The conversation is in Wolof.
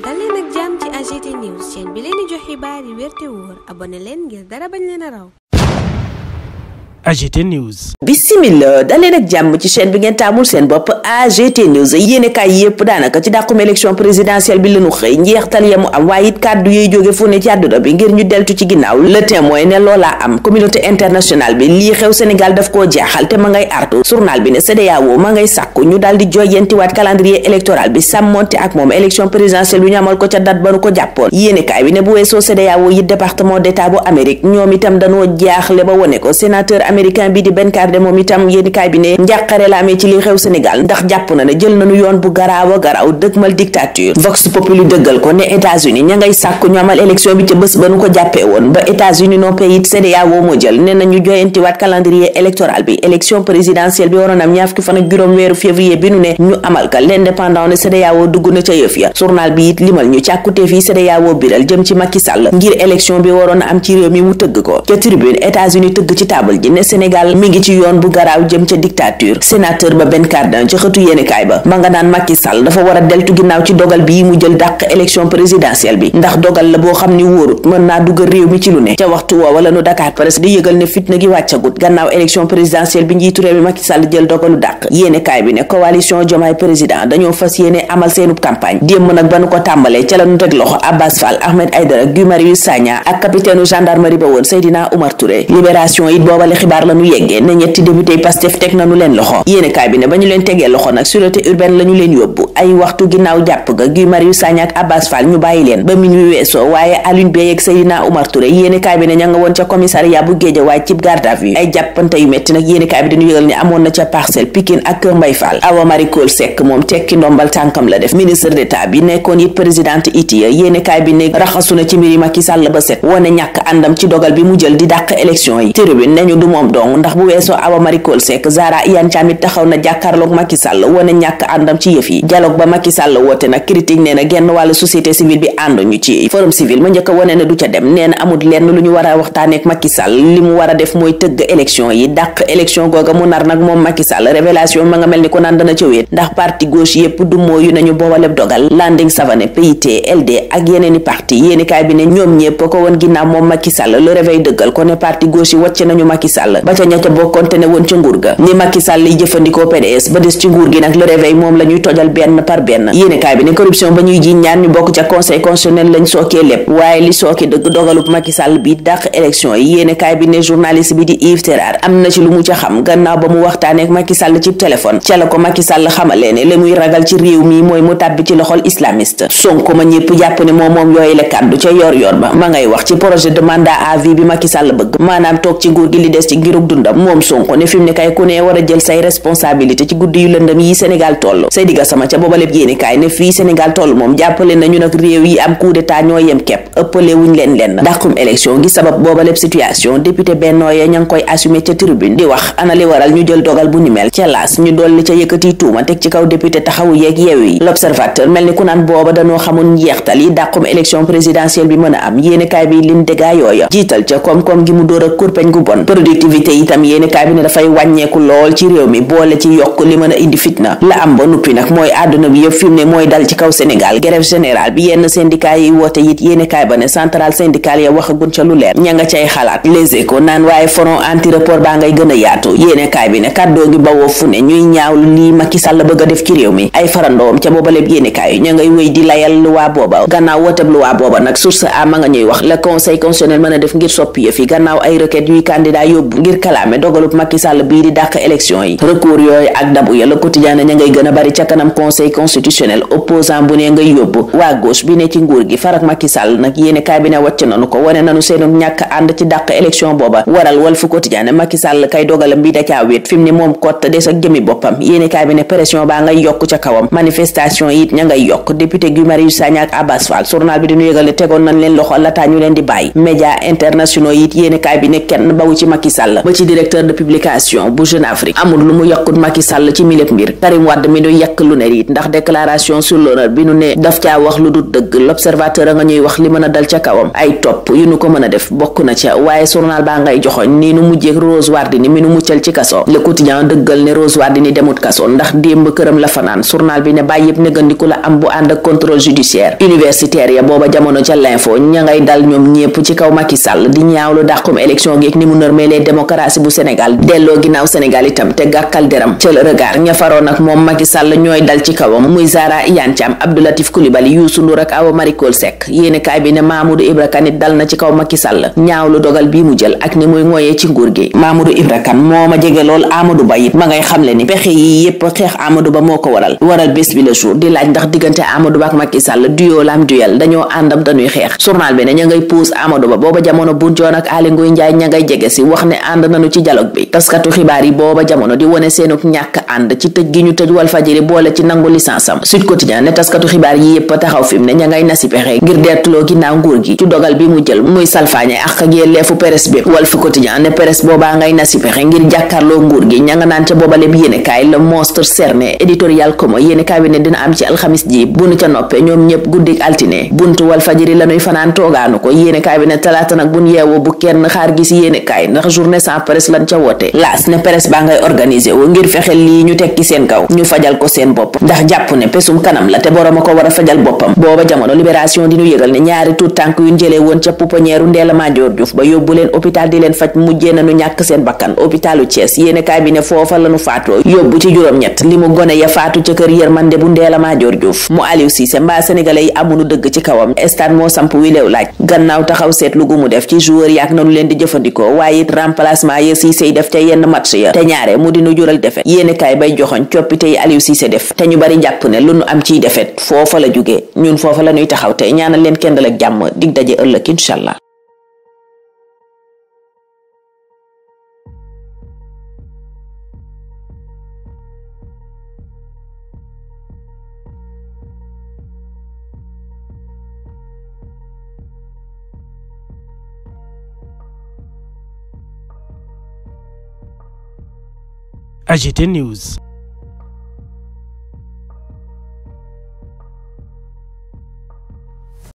dal leen ak jàmm ci AGT News chaîne bi leen di jox xibaar yi wér te wóor abonné leen ngir dara bañ leen a raw. AGT News. Bismillah daleen ak jàmm ci chaîne bi ngeen taamul seen bopp AGT News yéenekaay yépp daanaka ci dàqum élection présidentielle bi lañu xëy njeextal yamu am waaye it kàddu yooyu jóge fu ne ci àdduna bi ngir ñu deltu ci ginnaaw Le Témoin ne loolaa am communauté internationale bi lii xew Sénégal daf koo jaaxal te ma ngay artu journal bi ne CEDEAO ma ngay sàkku ñu daal di joyantiwaat calendrier électoral bi sàmmonte ak moom élection présidentielle bi ñu amal ko ca date ba nu ko jàppoon yéenekaay bi ne bu weesoo CEDEAO yi département d'état bu Amérique ñoom itam dañoo jaaxle ba wone ko sénateur américain bi di Ben Cardin moom itam yéenekaay bi ne njàqare la amee ci li xew Sénégal ndax jàpp na ne jël nañu yoon bu garaaw a garaaw dëgmal dictature Vox Populi dëggal ko ne États-Unis ña ngay sàkku ñu amal élection bi ca bés ba nu ko jàppee woon ba États-Unis noppee it CEDEAO moo jël ne nañu joyantiwaat calendrier électoral bi élection présidentielle bi waroon am ñaar fukki fan ak juróom weeru février bi nu ne ñu amal ka l'indépendant ne CEDEAO dugg na ca yëf ya journal bi it limal ñu càkkutee fii CEDEAO biral jëm ci Macky Sall ngir élection bi waroon am ci réew mi mu tëgg ko ca tribune États-Unis tëgg ci table ji ne Sénégal mi ngi ci yoon bu garaaw jëm ca dictature sénateur ba Ben Cardin ci xëtu yéenekaay ba ma nga naan Macky Sall dafa war a deltu ginnaaw ci dogal bi mu jël dàq élection présidentielle bi ndax dogal la boo xam ni wóorut mën naa dugal réew mi ci lu ne ca waxtu woowa la nu Dakar Presse di yëgal ne fitna gi wàccagut gannaaw élection présidentielle bi njiitu réew mi Macky Sall jël dogalu dàq yéenekaay bi ne coalition Diomaye président dañoo fas yéene amal seenub campagne démb nag ba nu ko tàmbalee ca la nu teg loxo Abbas Fall Ahmed Aïdara Guy Marius Sagna ak capitaine gendarmerie ba woon Seydina Oumar Touré libération it boobale xibaar la nu yeggee ne ñetti député Pastef teg nañu leen loxo yéenekaay bi ne ba ñu leen tegee loxo nag sûreté urbaine la ñu leen yóbbu ay waxtu ginnaaw jàpp ga Guy Marius Sagna ak Abbas Fall ñu bàyyi leen ba minuit weesoo waaye Alioune Beye ak Seydina Oumar Touré yéenekaay bi ne ña nga woon ca commissariat bu Guédiawaye cib garde à vue ay jàppante yu metti nag yéenekaay bi dañu yëgal ne amoon na ca Parcelles Pikine ak Kër Mbaye Fall Awa Marie Coll Seck moom tekki ndombal tànkam la def ministre d'état bi nekkoon it présidente ITIE yéenekaay bi ne raxasu na ci mbiri Macky Sall ba set wone ñàkk àndam ci dogal bi mu jël di dàq élection yi tribune ne ñu du moom dong ndax bu weesoo Awa Marie Coll Seck Zahra Iyane Thiam it taxaw na jàkkaarloog Macky Sall wone ñàkk àndam ci yëf yi dialogue ba Macky Sall woote nag critique nee na genn wàllu société civile bi ànduñu ci forum civil ma njëkk a wone ne du ca dem nee na amul lenn lu ñu war a waxtaaneek Macky Sall li mu war a def mooy tëgg élection yi dàq élection googa mu nar nag moom Macky Sall révélation ma nga mel ni ko naan dana ca wéet ndax parti gauche yépp du mooyu nañu boobale dogal Landing Savané PIT LD ak yeneeni parti yéenikaay bi ne ñoom ñépp ko woon ginnaaw moom Macky Sall le réveil dëggal ko ne parti gauche yi wàcc nañu Macky Sall ba ca ña ca bokkoonte ne woon ca nguur ga ni Macky Sall liy jëfandikoo PDS ba des ci nguur gi nag le réveil moom la ñuy tojal benn par benn yéenekaay bi ne corruption ba ñuy jiiñ ñaan ñu bokk ca conseil constitutionnel lañ sookee lépp waaye li sooke dëgg dogalub Macky Sall bi dàq élection yi yéenekaay bi ne journaliste bi di Yves Terrar am na ci lu mu ca xam gannaaw ba mu waxtaanee ak Macky Sall ci téléphone ca la ko Macky Sall xamalee ne la muy ragal ci réew mi mooy mu tàbbi ci loxol islamiste Sonko ma ñëpp jàpp ne moom yooyu la kàddu ca yor ba ma ngay wax ci projet de mandat à vie bi Macky Sall bëgg maanaam toog ci nguur gi li des ci ngirug dundam moom Sonko ne fi mu ne kay ku ne war a jël say responsabilité ci guddi yu lëndëm yi Sénégal toll Seydi Gassama ca booba lépp yéenekaay ne fii Sénégal toll moom jàppale nañu nag réew yi am coup d'état ñoo yem kepp ëppale wuñ leen lenn dàqum élection gi sabab booba lépp situation député Benno ya ña ngi koy assumer ca tribune di wax ana li waral ñu jël dogal bu ni mel ca laas ñu dolli ca yëkkati tuuma teg ci kaw député taxawu yeeg yeew yi l'observateur mel ni ku naan booba dañoo xamul njeextal yi dàqum élection présidentielle bi mën a am yéenekaay bi lim déggaa yooya jiital ca koom-koom gi mu dóor ak kurpeñ gu bon productivité itam yéenekaay bi ne dafay wàññeeku lool ci réew mi boole ci yokk li mën a indi fitna la am ba nuppi nag mooy àdduna bi yëpp fi mu ne mooy dal ci kaw Sénégal grève générale bi yenn syndicat yi woote it yéenekaay ba ne centrale syndicale ya waxagun ca lu leer ña nga cay xalaat Les Échos naan waaye front anti report baa ngay gën a yaatu yéenekaay bi ne kàddoo gi bawoo fu ne ñuy ñaawlu lii Macky Sall bëgg a def ci réew mi ay farandoom ca booba lépp yéenekaay yi ña ngay wéy di layal luwaa booba gannaaw wooteb luwaa booba nag source a ma nga ñuy wax le conseil constitutionnel mën a def ngir soppi yëf yi gannaaw ay requête yuy candidat yóbbu ngir kalaame dogalub Macky Sall bii di dàq élection yi recours yooyu ak dabu ya le quotidien ña ngay gën a bari ca kanam conseil constitutionnel opposant bu ne ngay yóbbu waa gauche bi ne ci nguur gi farak Macky Sall nag yéenekaay bi ne wàcc nanu ko wane nanu seenu ñàkk ànd ci dàq élection booba waral Walf Quotidien Macky Sall kay dogalam bi da caa wéet fi mu ne moom kott des ak jëmi boppam yéenekaay bi ne pression baa ngay yokk ca kawam manifestation yi it ña ngay yokk député Guy Marius Sagna ak Abbas Fall journal bi dañu yëgal ne tegoon nañ leen loxo lataa ñu leen di bàyyi média internationaux yi it yéenekaay bi ne kenn bawu ci Macky Sall Sall ba ci directeur de publication bu Jeune Afrique amul lu mu yokkut Macky Sall ci milép mbir. Karim Wade mi nu yekk lu ne it ndax déclaration sur l'honneur bi nu ne daf caa wax lu dul dëgg. L'observateur a nga ñuy wax li mën a dal ca kawam ay topp yu nu ko mën a def bokk na ca waaye journal baa ngay joxoñ nii nu mujjeek Rose Wardini mi nu muccal ci kaso. Le Quotidien dëggal ne Rose Wardini demut kaso ndax démb këram la fanaan. Journal bi ne bàyyi yëpp négandiku la am bu ànd ak contrôle judiciaire. Universitaire ya booba jamono ca l'info ña ngay dal ñoom ñépp ci kaw Macky Sall di ñaawlu dàqum élection geek ni mu nërmeelee démocratie bu Sénégal delloo ginnaaw Sénégal itam te gàkkal deram ca Le Regard ña faroon ak moom Macky Sall ñooy dal ci kawam muy Zahra Iyane Thiam Abdou Latif Coulibaly Youssou Ndour ak Awa Marie Coll Seck yéene kaay bi ne Mamadou Ibra Kane dal na ci kaw Macky Sall ñaawlu dogal bii mu jël ak ni muy ngoyee ci nguur gi. Mamadou Ibra Kane moo ma jege lool Amadou Ba it ma ngay xamle ni pexe yi yépp xeex Amadou Ba moo ko waral bés bi Le Jour di laaj ndax diggante Amadou Ba ak Macky Sall duo lam duel dañoo àndam dañuy xeex. Journal bi ne ña ngay puus Amadou Ba booba jamono buncoon ak Aly Ngouille Ndiaye ña ngay jege si wax ne ànd nañu ci dialogue bi. taskatu xibaar yi booba jamono di wone seenuk ñàkk ànd ci tëj gi ñu tëj Walfadjri boole ci nangu licence am. Sud Quotidien ne taskatu xibaar yi yépp taxaw fi mu ne ña ngay nasi pexe ngir deetuloo ginnaaw nguur gi ci dogal bi mu jël muy salfaañe ak yelleefu presse bi. Walf Quotidien ne presse boobaa ngay nasi pexe ngir jàkkaarloo nguur gi ña nga naan ca boobale bi yéenekaay Le Monstre cerné éditorial comme yéenekaay bi ne dina am ci alxamis ji bu nu ca noppee ñoom ñépp guddik altine buntu Walfadjri lañuy fanaan toogaanu ko yéenekaay bi ne talaata nag buñ yeewoo bu kenn xaar gi si yéenekaay ndax journée sans presse lan ca woote. Laas ne presse baa ngay organisé wu ngir fexe lii ñu tekki seen kaw ñu fajal ko seen bopp ndax jàpp ne pesum kanam la te boroom a ko war a fajal boppam. booba jamono Libération di ñu yëgal ne ñaari tuut tànk yu jëlee woon ca pouponnière Ndella Madior Diouf ba yóbbu leen hôpital di leen faj mujjee nañu ñàkk seen bakkan hôpitalu Thiès yéenekaay bi ne foofa lañu faatoo yóbbu ci juróom-ñett li mu gone ya faatu ca kër yërmande bu Ndella Madior Diouf. mu Aliou Cissé mbaa sénégalais yi amunu dëgg ci kawam stade moo samp wi leew laaj gannaaw taxaw seetlu gu mu def ci joueur yaak nanu leen di jëfandikoo waaye it remplacement ya Cissé yi def ca yenn match ya te ñaare mu dinu jural defet yéenekaay bay joxoñ coppite yi Aliou Cissé def te ñu bari jàpp ne lu nu am ciy defet foofa la jóge ñun foofa la ñuy taxaw tey ñaanal leen kendal ak jàmm dig daje ëllëg inshallah. AGT News.